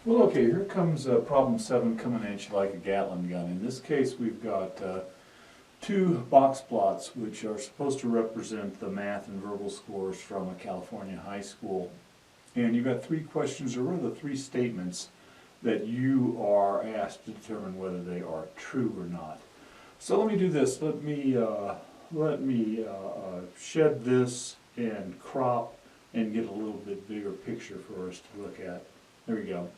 Well, okay, here comes problem 7 coming at you like a Gatling gun. In this case, we've got two box plots which are supposed to represent the math and verbal scores from a California high school. And you've got 3 questions, or rather 3 statements, that you are asked to determine whether they are true or not. So let me do this. Let me shed this and crop and get a little bit bigger picture for us to look at. There we go.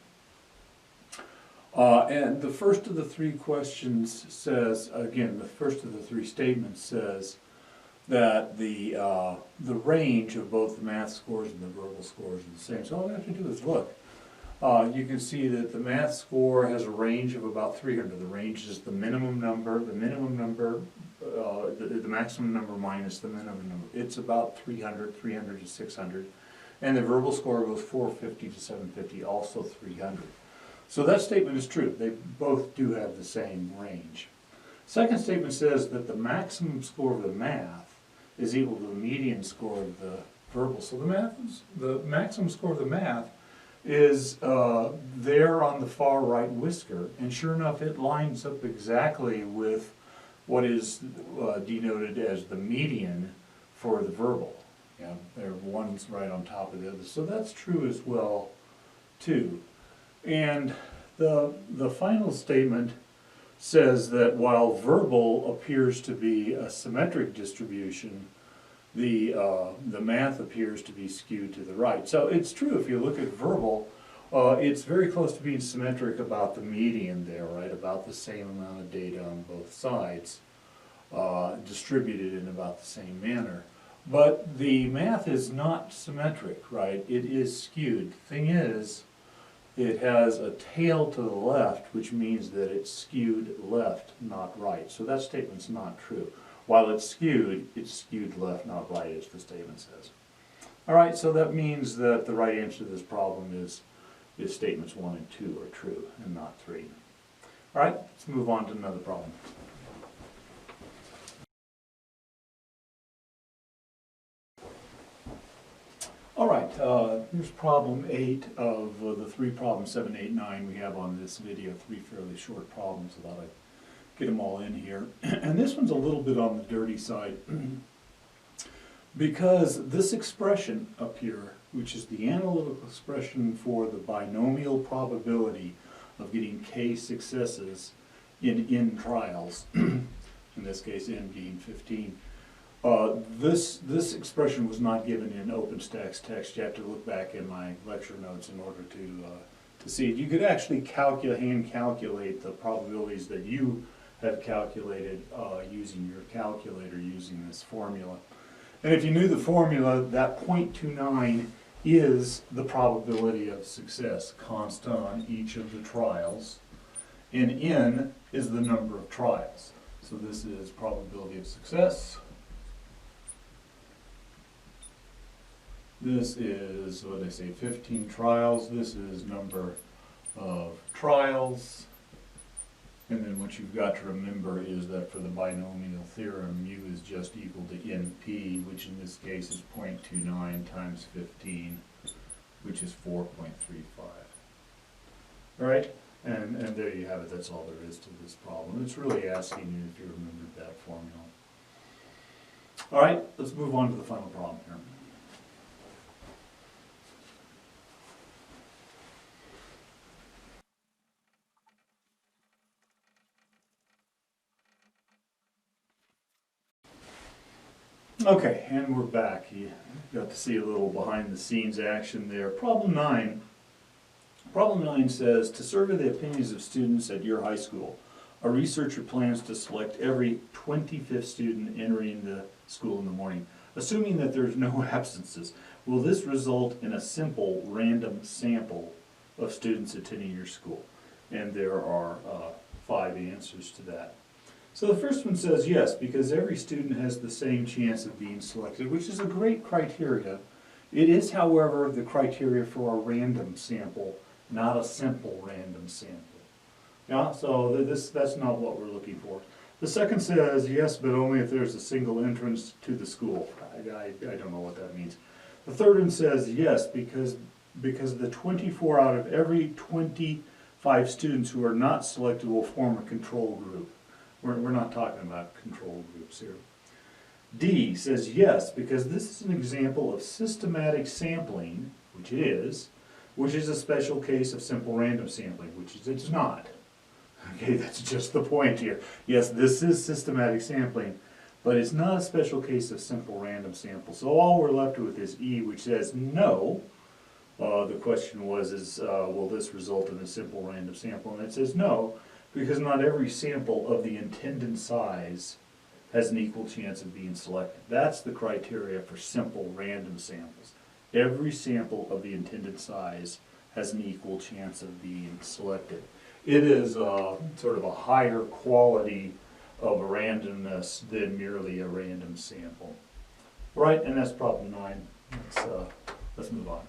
And the first of the 3 questions says, again, the first of the 3 statements says that the range of both the math scores and the verbal scores are the same. So all we have to do is look. You can see that the math score has a range of about 300. The range is the minimum number, the maximum number minus the minimum number. It's about 300, 300 to 600. And the verbal score goes 450 to 750, also 300. So that statement is true. They both do have the same range. Second statement says that the maximum score of the math is equal to the median score of the verbal. So the maximum score of the math is there on the far right whisker, and sure enough it lines up exactly with what is denoted as the median for the verbal. Yeah, one's right on top of the other. So that's true as well too. And the final statement says that while verbal appears to be a symmetric distribution, the math appears to be skewed to the right. So it's true, if you look at verbal, it's very close to being symmetric about the median there, right? About the same amount of data on both sides, distributed in about the same manner. But the math is not symmetric, right? It is skewed. Thing is, it has a tail to the left, which means that it's skewed left, not right. So that statement's not true. While it's skewed left, not right, as the statement says. All right, so that means that the right answer to this problem is statements 1 and 2 are true, and not 3. All right, let's move on to another problem. All right, here's problem 8 of the 3 problems, 7, 8, 9 we have on this video. 3 fairly short problems, so I thought I'd get them all in here. And this one's a little bit on the dirty side because this expression up here, which is the analytical expression for the binomial probability of getting k successes in n trials, in this case n being 15, this expression was not given in OpenStax text. You have to look back in my lecture notes in order to see it. You could actually hand calculate the probabilities that you have calculated using your calculator, using this formula. And if you knew the formula, that 0.29 is the probability of success, constant on each of the trials, and n is the number of trials. So this is probability of success. This is, what did I say, 15 trials. This is number of trials. And then what you've got to remember is that for the binomial theorem, mu is just equal to np, which in this case is 0.29 times 15, which is 4.35. All right, and there you have it. That's all there is to this problem. It's really asking you if you remembered that formula. All right, let's move on to the final problem here. Okay, and we're back. You got to see a little behind the scenes action there. Problem 9. Problem 9 says, to survey the opinions of students at your high school, a researcher plans to select every 25th student entering the school in the morning, assuming that there's no absences. Will this result in a simple random sample of students attending your school? And there are 5 answers to that. So the first one says yes, because every student has the same chance of being selected, which is a great criteria. It is, however, the criteria for a random sample, not a simple random sample. Yeah, so that's not what we're looking for. The second says yes, but only if there's a single entrance to the school. I don't know what that means. The third one says yes, because because the 24 out of every 25 students who are not selected will form a control group. We're not talking about control groups here. D says yes, because this is an example of systematic sampling, which it is, which is a special case of simple random sampling, which it's not. Okay, that's just the point here. Yes, this is systematic sampling, but it's not a special case of simple random sample. So all we're left with is E, which says no. The question was, will this result in a simple random sample? And it says no, because not every sample of the intended size has an equal chance of being selected. That's the criteria for simple random samples. Every sample of the intended size has an equal chance of being selected. It is sort of a higher quality of randomness than merely a random sample. Right, and that's problem 9. Let's move on.